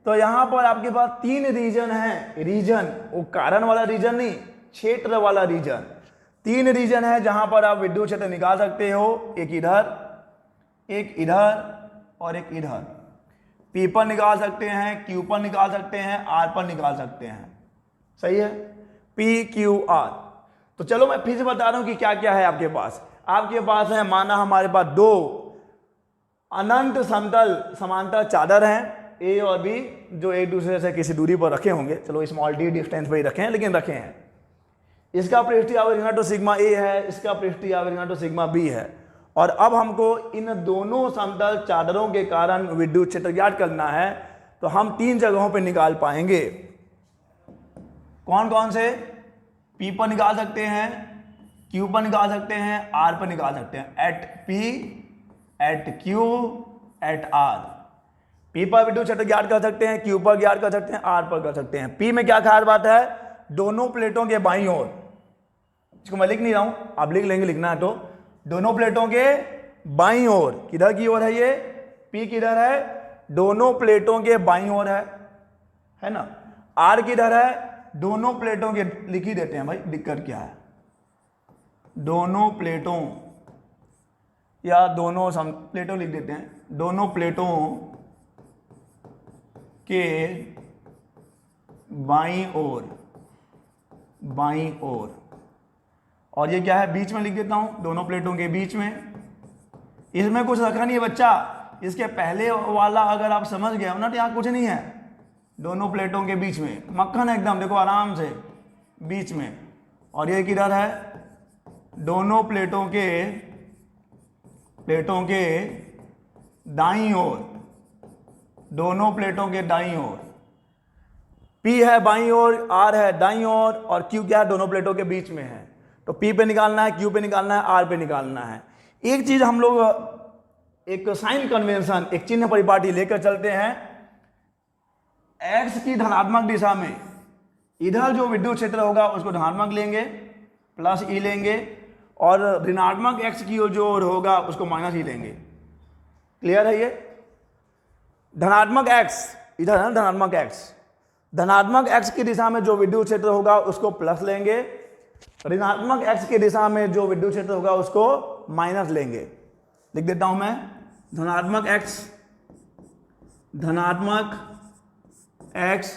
तो यहां पर आपके पास तीन रीजन है, रीजन वो कारण वाला रीजन नहीं, क्षेत्र वाला रीजन। तीन रीजन है जहां पर आप विद्युत क्षेत्र निकाल सकते हो, एक इधर, एक इधर और एक इधर। P पर निकाल सकते हैं, Q पर निकाल सकते हैं, R पर निकाल सकते हैं। सही है, P Q R। तो चलो मैं फिर से बता रहा हूं कि क्या क्या है आपके पास। आपके पास है, माना हमारे पास दो अनंत समतल समांतर चादर हैं A और B, जो एक दूसरे से किसी दूरी पर रखे होंगे, चलो स्मॉल d डिस्टेंस पर ही रखे हैं, लेकिन रखे हैं। इसका पृष्ठीय आवेश घनत्व सिग्मा A है, इसका पृष्ठीय आवेश घनत्व सिग्मा B है। और अब हमको इन दोनों समतल चादरों के कारण विद्युत क्षेत्र ज्ञात करना है, तो हम तीन जगहों पे निकाल पाएंगे। कौन कौन से? P पर निकाल सकते हैं, Q पर निकाल सकते हैं, R पर निकाल सकते हैं। At P, at Q, at R। P पर विद्युत क्षेत्र ज्ञात कर सकते हैं, Q पर ज्ञात कर सकते हैं, R पर कर सकते हैं। P में क्या खास बात है, दोनों प्लेटों के बाईं ओर, इसको मैं लिख नहीं रहा हूं, आप लिख लेंगे, लिखना है तो, दोनों प्लेटों के बाईं ओर, किधर की ओर है ये, P किधर है, दोनों प्लेटों के बाईं ओर है ना। R किधर है, दोनों प्लेटों के, लिख ही देते हैं भाई, दिक्कत क्या है, दोनों प्लेटों या दोनों प्लेटों लिख देते हैं, दोनों प्लेटों के बाईं ओर, बाईं ओर। और ये क्या है, बीच में लिख देता हूं, दोनों प्लेटों के बीच में। इसमें कुछ रखा नहीं है बच्चा, इसके पहले वाला अगर आप समझ गए हो ना तो यहाँ कुछ नहीं है, दोनों प्लेटों के बीच में मक्खन एकदम, देखो आराम से बीच में। और ये किधर है, दोनों प्लेटों के दाईं ओर, दोनों प्लेटों के दाईं ओर। P है बाईं ओर, R है दाईं ओर, और Q क्या है, दोनों प्लेटों के बीच में है। तो P पे निकालना है, Q पे निकालना है, R पे निकालना है। एक चीज हम लोग एक साइन कन्वेंशन, एक चिन्ह परिपाटी लेकर चलते हैं। X की धनात्मक दिशा में इधर जो विद्युत क्षेत्र होगा उसको धनात्मक लेंगे, प्लस E लेंगे, और ऋणात्मक X की जो ओर होगा उसको माइनस E लेंगे। क्लियर है ये? धनात्मक X इधर है ना, धनात्मक X, धनात्मक X की दिशा में जो विद्युत क्षेत्र होगा उसको प्लस लेंगे, ऋणात्मक X की दिशा में जो विद्युत क्षेत्र होगा उसको माइनस लेंगे। लिख देता हूं मैं, धनात्मक X ऋणात्मक X,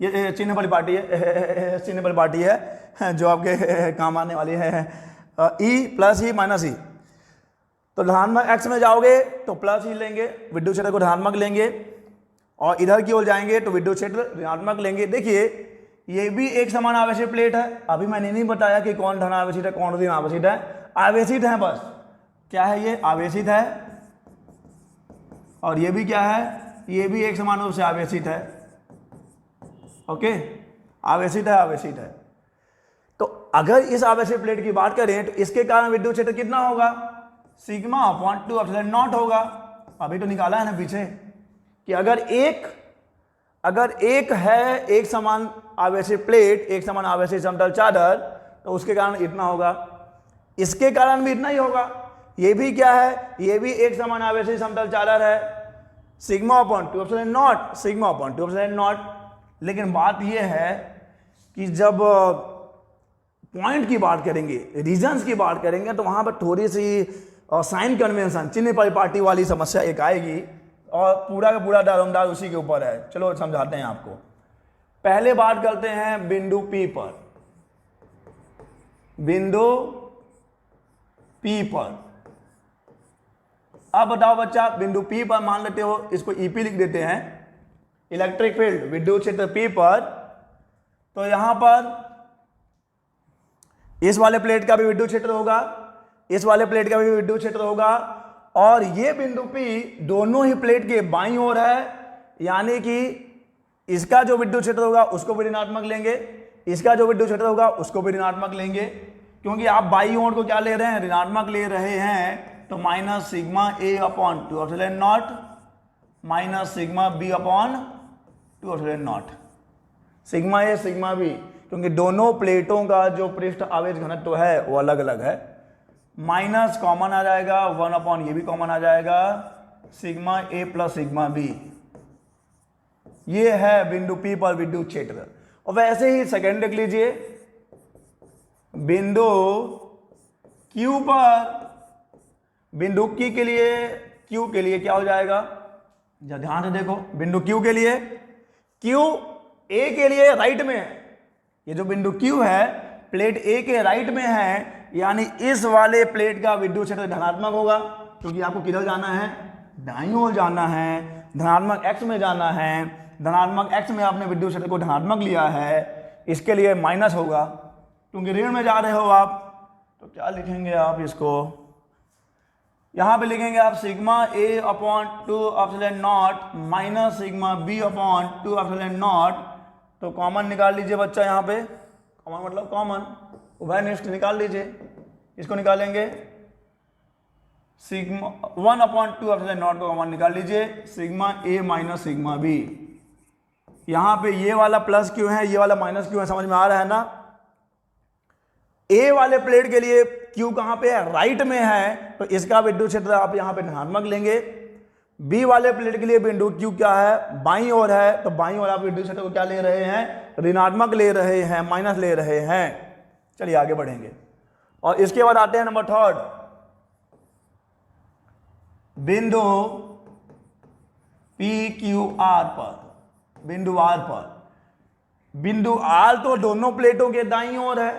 ये चिन्ह परिपाटी है, चिन्ह परिपाटी है जो आपके काम आने वाली है। E plus E minus E। तो धनात्मक X में जाओगे तो प्लस E लेंगे, विद्युत क्षेत्र को धनात्मक लेंगे, और इधर की ओर जाएंगे तो विद्युत क्षेत्र ऋणात्मक लेंगे। देखिए ये भी एक समान आवेशित प्लेट है। अभी मैंने नहीं बताया कि कौन धन आवेशित है कौन ऋण आवेशित है, आवेशित है बस। क्या है ये? आवेशित है। और ये भी क्या है? ये भी एक समान रूप से आवेशित है। ओके, आवेशित है, आवेशित है। तो अगर इस आवेशित प्लेट की बात करें तो इसके कारण विद्युत क्षेत्र कितना होगा? सिग्मा अपॉन 2 एप्सिलॉन नॉट होगा। अभी तो निकाला है ना पीछे कि अगर एक है एक समान आवेशित प्लेट, एक समान आवेशित समतल चादर, तो उसके कारण इतना होगा, इसके कारण भी इतना ही होगा। ये भी क्या है? ये भी एक समान आवेशित समतल चादर है, sigma upon 2 epsilon not, sigma upon 2 epsilon not. लेकिन बात यह है कि जब पॉइंट की बात करेंगे, रीजन्स की बात करेंगे, तो वहां पर थोड़ी सी साइन कन्वेंशन, चिन्ह परिपाटी वाली समस्या एक आएगी, और पूरा का पूरा दारोमदार उसी के ऊपर है। चलो समझाते हैं आपको। पहले बात करते हैं बिंदु P पर, बिंदु P पर। अब बताओ बच्चा, बिंदु P पर मान लेते हो, इसको EP लिख देते हैं, इलेक्ट्रिक फील्ड विद्युत क्षेत्र P पर। तो यहां पर इस वाले प्लेट का भी विद्युत क्षेत्र होगा, इस वाले प्लेट का भी विद्युत क्षेत्र होगा, और ये बिंदु P दोनों ही प्लेट के बाईं ओर है, यानी कि इसका जो विद्युत क्षेत्र होगा उसको भी ऋणात्मक लेंगे, इसका जो विद्युत क्षेत्र होगा उसको भी ऋणात्मक लेंगे, क्योंकि आप बाईं ओर को क्या ले रहे हैं? ऋणात्मक ले रहे हैं। तो minus sigma A upon 2 epsilon not minus sigma B upon 2 epsilon not, sigma A sigma B, क्योंकि दोनों प्लेटों का जो पृष्ठ आवेश घनत्व है वो अलग अलग है। माइनस कॉमन आ जाएगा, 1 अपॉन ये भी कॉमन आ जाएगा, sigma A plus sigma B। ये है बिंदु P पर विद्युत क्षेत्र। और वैसे ही सेकेंड देख लीजिए, बिंदु Q पर, बिंदु Q के लिए क्या हो जाएगा? जरा ध्यान से देखो, बिंदु Q के लिए, Q A के लिए राइट में है। ये जो बिंदु Q है प्लेट A के राइट में है, यानी इस वाले प्लेट का विद्युत क्षेत्र धनात्मक होगा, क्योंकि आपको किधर जाना है? दाईं ओर जाना है, धनात्मक X में जाना है। धनात्मक X में आपने विद्युत क्षेत्र को धनात्मक लिया है, इसके लिए माइनस होगा, क्योंकि ऋण में जा रहे हो आप। तो क्या लिखेंगे आप इसको? यहां पे लिखेंगे आप sigma A upon 2 epsilon not minus sigma B upon 2 epsilon naught. तो कॉमन निकाल लीजिए बच्चा, यहाँ पे कॉमन मतलब कॉमन, उभयनिष्ठ निकाल लीजिए। इसको निकालेंगे, सिग्मा 1 अपॉन 2 एप्सिलॉन नॉट को कॉमन निकाल लीजिए, sigma A minus sigma B। यहां पे ये वाला प्लस क्यों है, ये वाला माइनस क्यों है, समझ में आ रहा है ना? ए वाले प्लेट के लिए Q कहां पे है? राइट में है, तो इसका विद्युत क्षेत्र आप यहां पे धनात्मक लेंगे। बी वाले प्लेट के लिए बिंदु Q क्या है? बाईं ओर है, तो बाईं ओर आप विद्युत क्षेत्र को क्या ले रहे हैं? ऋणात्मक ले रहे हैं, माइनस ले रहे हैं। चलिए आगे बढ़ेंगे। और इसके बाद आते हैं नंबर थर्ड, बिंदु PQR पर, बिंदु R पर। बिंदु R तो दोनों प्लेटों के दाईं ओर है,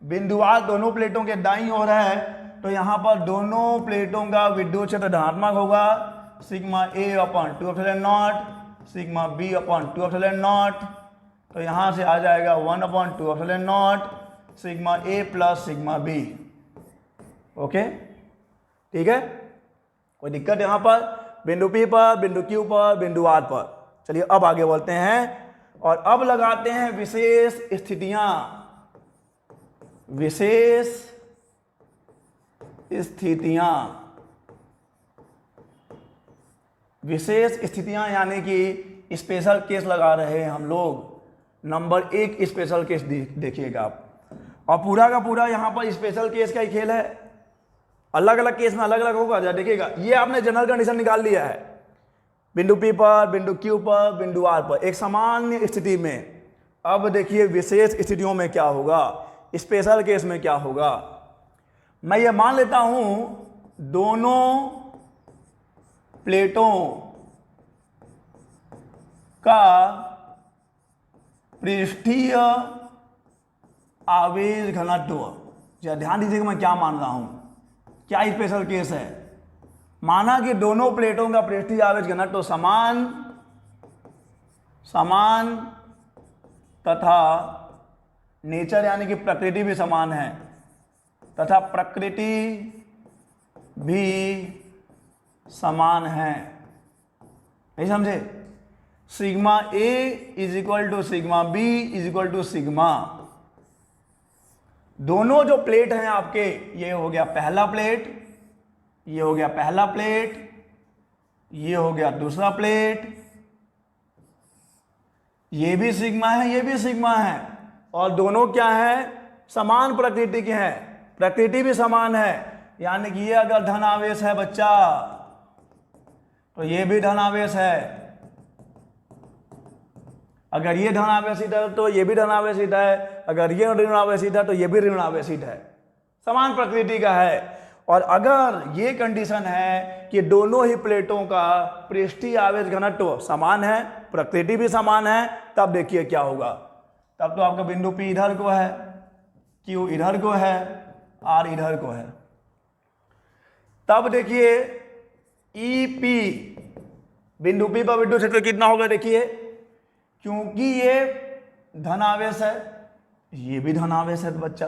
बिंदुवार दोनों प्लेटों के दाईं ओर है, तो यहां पर दोनों प्लेटों का विद्युत क्षेत्र धनात्मक होगा, sigma A upon 2 epsilon not sigma B upon 2 epsilon naught. तो यहां से आ जाएगा 1 upon 2 epsilon not sigma A plus sigma B. Okay, ठीक है, कोई दिक्कत यहां पर? बिंदु P पर, बिंदु Q पर, बिंदु R पर। चलिए अब आगे बढ़ते हैं और अब लगाते हैं विशेष स्थितियां। विशेष स्थितियां, विशेष स्थितियां यानी कि स्पेशल केस लगा रहे हैं हम लोग। नंबर 1 स्पेशल केस देखिएगा आप, और पूरा का पूरा यहां पर स्पेशल केस का ही खेल है। अलग अलग केस में अलग अलग होगा, देखिएगा। ये आपने जनरल कंडीशन निकाल लिया है, बिंदु P पर, बिंदु Q पर, बिंदु R पर, एक सामान्य स्थिति में। अब देखिए विशेष स्थितियों में क्या होगा, स्पेशल केस में क्या होगा। मैं ये मान लेता हूं दोनों प्लेटों का पृष्ठीय आवेश घनत्व, ध्यान दीजिएगा मैं क्या मान रहा हूं, क्या स्पेशल केस है। माना कि दोनों प्लेटों का पृष्ठीय आवेश घनत्व समान तथा नेचर यानी कि प्रकृति भी समान है, तथा प्रकृति भी समान है, नहीं समझे? Sigma A is equal to sigma B is equal to sigma. दोनों जो प्लेट हैं आपके, ये हो गया पहला प्लेट, ये हो गया पहला प्लेट, ये हो गया दूसरा प्लेट, ये भी सिग्मा है, ये भी सिग्मा है, और दोनों क्या है? समान प्रकृति के हैं, प्रकृति भी समान है। यानी कि ये अगर धन आवेश है बच्चा, तो ये भी धन आवेश है। अगर ये धन आवेशित है तो ये भी धन आवेशित है, अगर ये ऋण आवेशित है तो ये भी ऋण आवेशित है, समान प्रकृति का है। और अगर ये कंडीशन है कि दोनों ही प्लेटों का पृष्ठीय आवेश घनत्व समान है, प्रकृति भी समान है, तब देखिए क्या होगा। तब तो आपका बिंदु P इधर को है, Q इधर को है, R इधर को है। तब देखिए EP बिंदु P पर विद्युत क्षेत्र कितना होगा? देखिए, क्योंकि ये धनावेश है, ये भी धनावेश है बच्चा,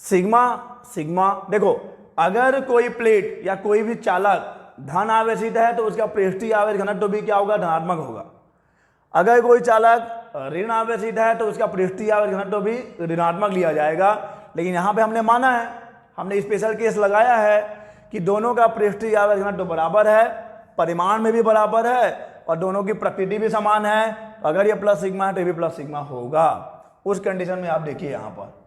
सिग्मा सिग्मा। देखो, अगर कोई प्लेट या कोई भी चालक धन आवेशित है तो उसका पृष्ठीय आवेश घनत्व भी क्या होगा? धनात्मक होगा। अगर कोई चालक ऋण आवेशित है तो उसका पृष्ठीय आवेश घनत्व भी ऋणात्मक लिया जाएगा। लेकिन यहां पे हमने माना है, हमने स्पेशल केस लगाया है कि दोनों का पृष्ठीय आवेश घनत्व बराबर है, परिमाण में भी बराबर है, और दोनों की प्रकृति भी समान है। अगर ये प्लस सिग्मा है तो ये भी प्लस सिग्मा होगा। उस कंडीशन में आप देखिए यहां पर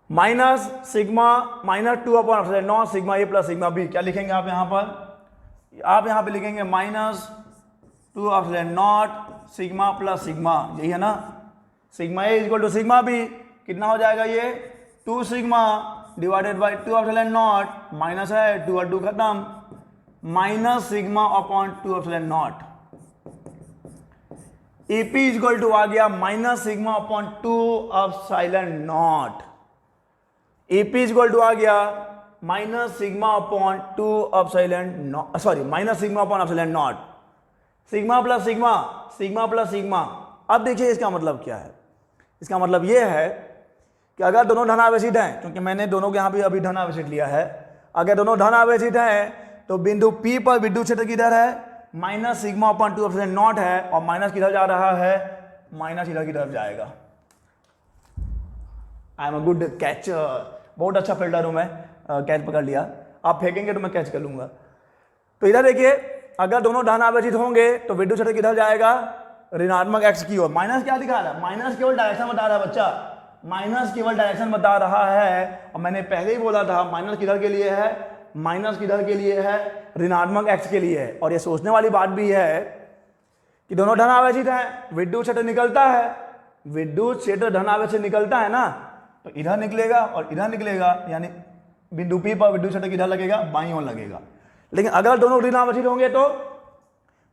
minus sigma minus 2 upon epsilon not sigma A plus sigma B. क्या लिखेंगे आप यहां पर? आप यहां पे लिखेंगे minus 2 epsilon not sigma plus sigma, यही है ना। Sigma A equal to sigma B कितना हो जाएगा? ये 2 sigma divided by 2 epsilon not, minus है 2 और 2 खत्म, minus sigma upon 2 epsilon not. EP equal to आ गया minus sigma upon 2 epsilon not. EP equal to आ गया minus sigma upon 2 epsilon not, sorry minus sigma upon epsilon not. Sigma plus sigma, sigma plus sigma. अब देखिए इसका मतलब क्या है? इसका मतलब यह है कि अगर दोनों धनावेशित हैं, क्योंकि मैंने दोनों के यहां भी अभी धनावेशित लिया है, अगर दोनों धनावेशित हैं तो बिंदु P पर विद्युत क्षेत्र किधर है? Minus sigma upon 2 epsilon not है, और माइनस किधर जा रहा है? माइनस इधर की तरफ जाएगा। I am a good catcher, बहुत अच्छा फील्डर हूं मैं, कैच पकड़ लिया। आप फेंकेंगे तो मैं कैच कर लूंगा। तो इधर देखिए, अगर दोनों धन आवेशित होंगे तो विद्युत क्षेत्र किधर जाएगा? ऋणात्मक x की ओर। माइनस क्या दिखा रहा है? माइनस केवल डायरेक्शन बता रहा है बच्चा, माइनस केवल डायरेक्शन बता रहा है। और मैंने पहले ही बोला था माइनस किधर के लिए है? माइनस किधर के लिए है? ऋणात्मक x के लिए है। और ये सोचने वाली बात भी है कि दोनों धन आवेशित हैं, विद्युत क्षेत्र निकलता है, विद्युत क्षेत्र धन आवेश से निकलता है ना, तो इधर निकलेगा और इधर निकलेगा, यानी बिंदु P पर विद्युत क्षेत्र किधर लगेगा? बाईं ओर लगेगा। लेकिन अगर दोनों ऋण आवेशित होंगे तो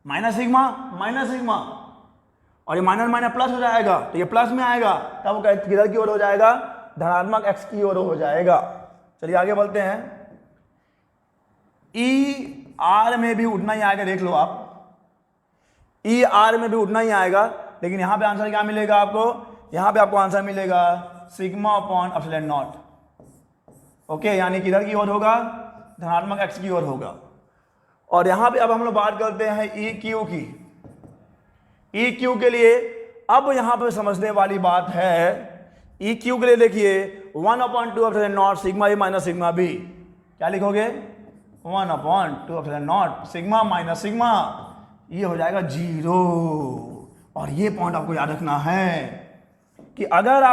माइनस सिग्मा, और ये माइनस माइनस प्लस हो जाएगा, तो ये प्लस में आएगा, तब वो किधर की ओर हो जाएगा, धनात्मक x की ओर हो जाएगा। चलिए आगे बढ़ते हैं। ई आर में भी उतना ही आएगा, देख लो आप, ई आर में भी उतना ही आएगा, लेकिन यहां पे आंसर क्या मिलेगा आपको, यहां पे आपको आंसर मिलेगा sigma upon epsilon naught. Okay, यानी किधर की ओर होगा, धनात्मक x की ओर होगा। और यहां पे अब हम लोग बात करते हैं ई क्यू की। ई क्यू के लिए अब यहां पे समझने वाली बात है, ई क्यू के लिए देखिए 1/2 epsilon not sigma A minus sigma B, क्या लिखोगे 1/2 epsilon not sigma minus sigma, ये हो जाएगा 0। और ये पॉइंट आपको याद रखना है कि अगर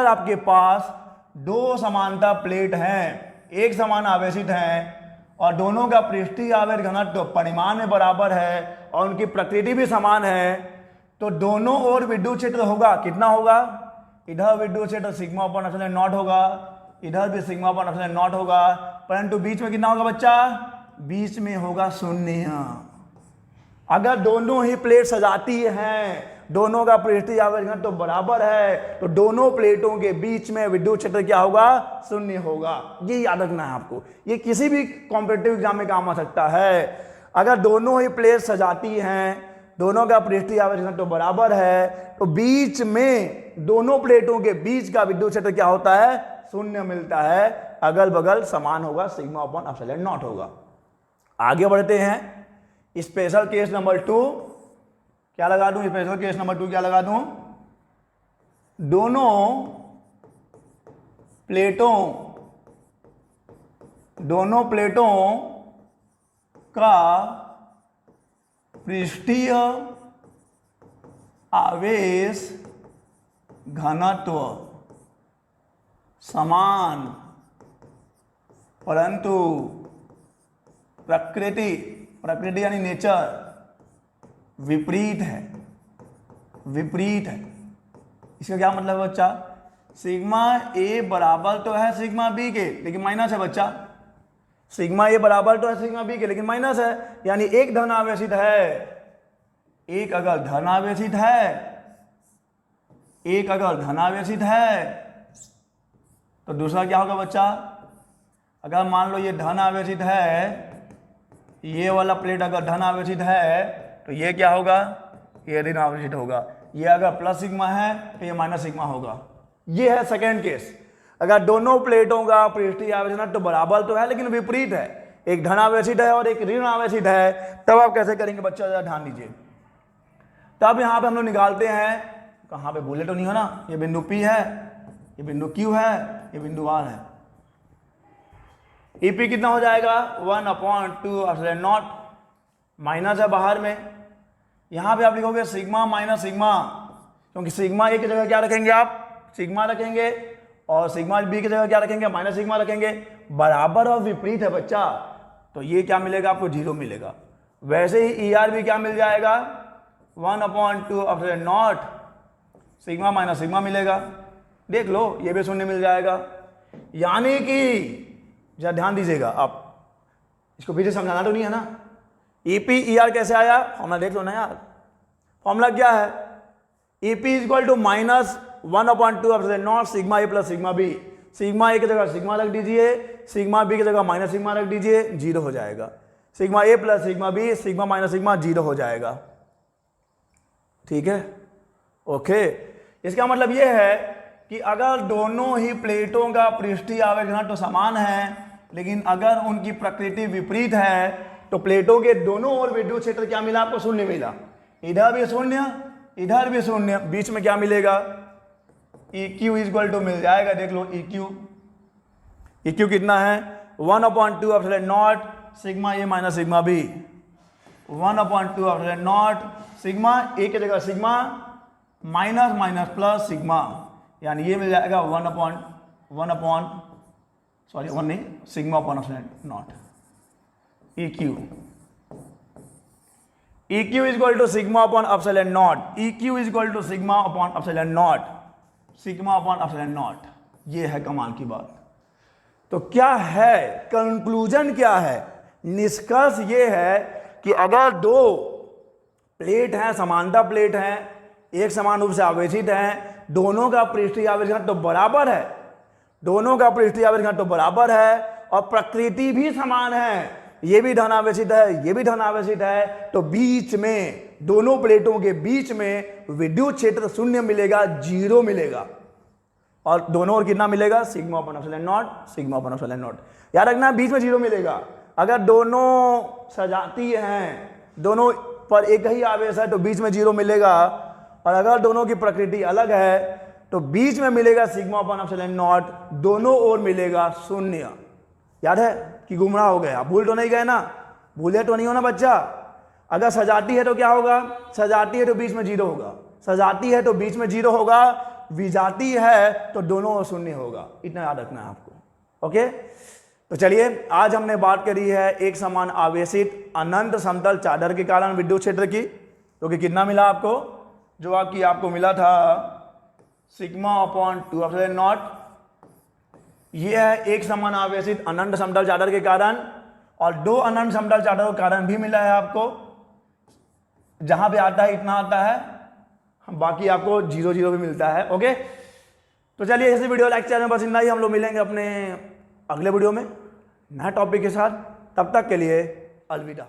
आपके पास दो समांतर प्लेट हैं, एक समान आवेशित है और दोनों का पृष्ठीय आवेश घनत्व परिमाण में बराबर है और उनकी प्रकृति भी समान है, तो दोनों ओर विद्युत क्षेत्र होगा, कितना होगा, इधर विद्युत क्षेत्र सिग्मा अपॉन एप्सिलॉन नॉट होगा, इधर भी सिग्मा अपॉन एप्सिलॉन नॉट होगा, परंतु बीच में कितना होगा बच्चा, बीच में होगा 0। अगर दोनों ही प्लेट सजाती हैं, दोनों का पृष्ठीय आवेश घनत्व तो बराबर है, तो दोनों प्लेटों के बीच में विद्युत क्षेत्र क्या होगा, 0 होगा। ये याद रखना है आपको, ये किसी भी कॉम्पिटिटिव एग्जाम में काम आ सकता है। अगर दोनों ही प्लेट सजाती हैं, दोनों का पृष्ठीय आवेश घनत्व तो बराबर है, तो बीच में दोनों प्लेटों के बीच का विद्युत क्षेत्र क्या होता है, 0 मिलता है, अगल बगल समान होगा, सिग्मा अपॉन एप्सिलॉन नॉट होगा। आगे बढ़ते हैं, स्पेशल केस नंबर 2 क्या लगा दूं, स्पेशल केस नंबर 2 क्या लगा दूं, दोनों प्लेटों का पृष्ठीय आवेश घनत्व समान परंतु प्रकृति यानी नेचर विपरीत है। इसका क्या मतलब है बच्चा, सिग्मा ए बराबर तो है सिग्मा बी के, लेकिन माइनस है बच्चा, सिग्मा ए बराबर तो है सिग्मा बी के, लेकिन माइनस है, यानी एक धन आवेशित है, एक अगर धन आवेशित है, तो दूसरा क्या होगा बच्चा, अगर मान लो ये धन आवेशित है, ये वाला प्लेट अगर धन आवेशित है, तो ये क्या होगा, ये ऋण आवेशित होगा, ये अगर प्लस सिग्मा है तो ये माइनस सिग्मा होगा। ये है सेकेंड केस। अगर दोनों प्लेटों का पृष्ठीय आवेश घनत्व तो बराबर तो है लेकिन विपरीत है, एक धन आवेशित है और एक ऋण आवेशित है, तब आप कैसे करेंगे बच्चा, जरा ध्यान दीजिए। तब यहां पे हम लोग निकालते हैं, कहां पे बुलेट तो नहीं हो ना, ये बिंदु P है, ये बिंदु Q है, ये बिंदु R है। EP कितना हो जाएगा 1/2 एप्सिलॉन नॉट, माइनस है बाहर में, यहां पे आप लिखोगे सिग्मा माइनस सिग्मा, क्योंकि सिग्मा ए की जगह क्या रखेंगे आप, सिग्मा रखेंगे, और सिग्मा बी की जगह क्या रखेंगे, माइनस सिग्मा रखेंगे, बराबर और विपरीत है बच्चा, तो ये क्या मिलेगा आपको, 0 मिलेगा। वैसे ही ER भी क्या मिल जाएगा 1/2 epsilon not sigma minus sigma मिलेगा, देख लो ये भी 0 मिल जाएगा। यानी कि जरा ध्यान दीजिएगा, आप इसको फिर से समझाना तो नहीं है ना, EP ER कैसे आया, फॉर्मूला देख लो ना यार, फॉर्मूला क्या है, EP equal to minus 1/2 epsilon not sigma A plus sigma B, sigma A की जगह सिग्मा रख दीजिए, सिग्मा बी की जगह माइनस सिग्मा रख दीजिए, 0 हो जाएगा, sigma A plus sigma B, sigma minus sigma 0 हो जाएगा। ठीक है, ओके। इसका मतलब यह है कि अगर दोनों ही प्लेटों का पृष्ठीय आवेश घनत्व तो समान है, लेकिन अगर उनकी प्रकृति विपरीत है, तो प्लेटों के दोनों ओर विद्युत क्षेत्र क्या मिला आपको, 0 मिला, इधर भी 0 इधर भी 0, बीच में क्या मिलेगा, EQ इक्वल टू मिल जाएगा, देख लो EQ कितना है 1/2 epsilon not sigma A minus sigma B, 1/2 epsilon not sigma A की जगह sigma minus minus plus sigma, यानी ये मिल जाएगा 1 नहीं sigma upon epsilon not. EQ equal to sigma upon epsilon not, EQ equal to sigma upon epsilon not, sigma upon epsilon not, ये है कमाल की बात। तो क्या है कंक्लूजन, क्या है निष्कर्ष, ये है कि अगर दो प्लेट है, समानता प्लेट है, एक समान रूप से आवेशित है, दोनों का पृष्ठीय आवेश घनत्व तो बराबर है, दोनों का पृष्ठीय आवेश घनत्व तो बराबर है और प्रकृति भी समान है, ये भी धन आवेशित है, ये भी धन आवेशित है, तो बीच में, दोनों प्लेटों के बीच में विद्युत क्षेत्र शून्य मिलेगा, जीरो मिलेगा। और दोनों ओर कितना मिलेगा? Sigma upon epsilon not, sigma upon epsilon not. याद रखना बीच में जीरो मिलेगा। अगर दोनों सजातीय हैं, दोनों पर एक ही आवेश है तो बीच में जीरो मिलेगा, और अगर दोनों की प्रकृति अलग है तो बीच में मिलेगा सिग्मा अपन एप्सिलॉन नॉट, दोनों ओर मिलेगा शून्य। याद है कि गुमराह हो गया? भूल तो नहीं गए ना? भूले तो नहीं हो ना बच्चा? अगर सजाती है तो क्या होगा? सजाती है तो बीच में जीरो होगा, सजाती है तो बीच में जीरो होगा, विजाती है तो दोनों ओर शून्य होगा। इतना याद रखना है आपको। ओके, तो चलिए आज हमने बात करी है एक समान आवेशित अनंत समतल चादर के कारण विद्युत क्षेत्र की। तो कि कितना मिला आपको? जो आपको मिला था सिग्मा अपॉन 2 एप्सिलॉन नॉट। ये है एक समान आवेशित अनंत समतल चादर के कारण, और दो अनंत समतल चादरों के कारण भी मिला है आपको। जहां पे आता है इतना आता है, बाकी आपको 0 0 भी मिलता है। ओके, तो चलिए इस वीडियो लेक्चर में बस इतना ही। हम लोग मिलेंगे अपने अगले वीडियो में नए टॉपिक के साथ। तब तक के लिए अलविदा।